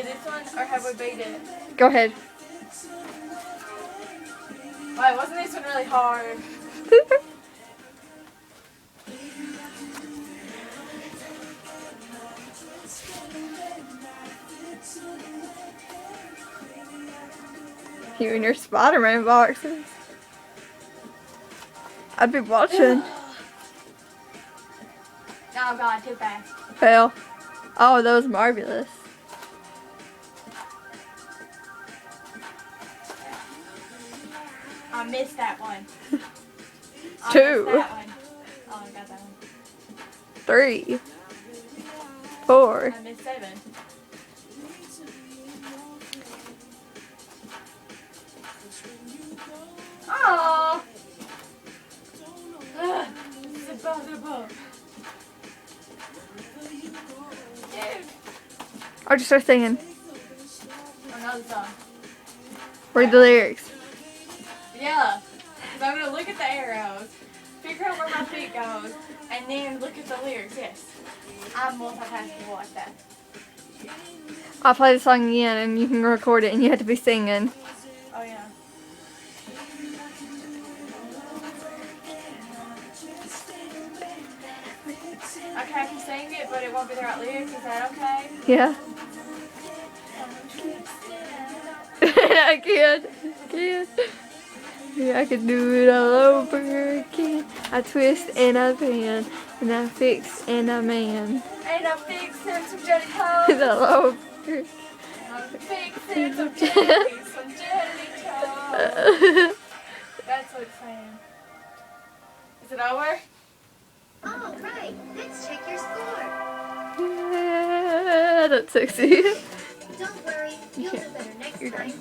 this one, or have we beat it? Go ahead. Wait, wasn't this one really hard? You and your Spider-Man boxes. I'd be watching. Oh god, too fast. Fail. Oh, that was marvelous. I missed that one. I Two. missed that one. Oh, I got that one. 3. 4. I missed 7. Oh. This is above. Dude. I'll just start singing. Another song. Read the lyrics. Yeah. So I'm going to look at the arrows, figure out where my feet goes, and then look at the lyrics. Yes. I'm multitasking like that. I'll play the song again and you can record it and you have to be singing. Oh, yeah. Okay, I can sing it, but it won't be the right lyrics. Is that okay? Yeah. I can't. Yeah, I could do it all over again. I twist and I bend and I fix and I man. And I'm fixing some jelly toes. All over. I'm fixing some jelly toes. That's what it's saying. Is it over? All right, let's check your score. Yeah, that's sexy. Don't worry, you'll do better next time.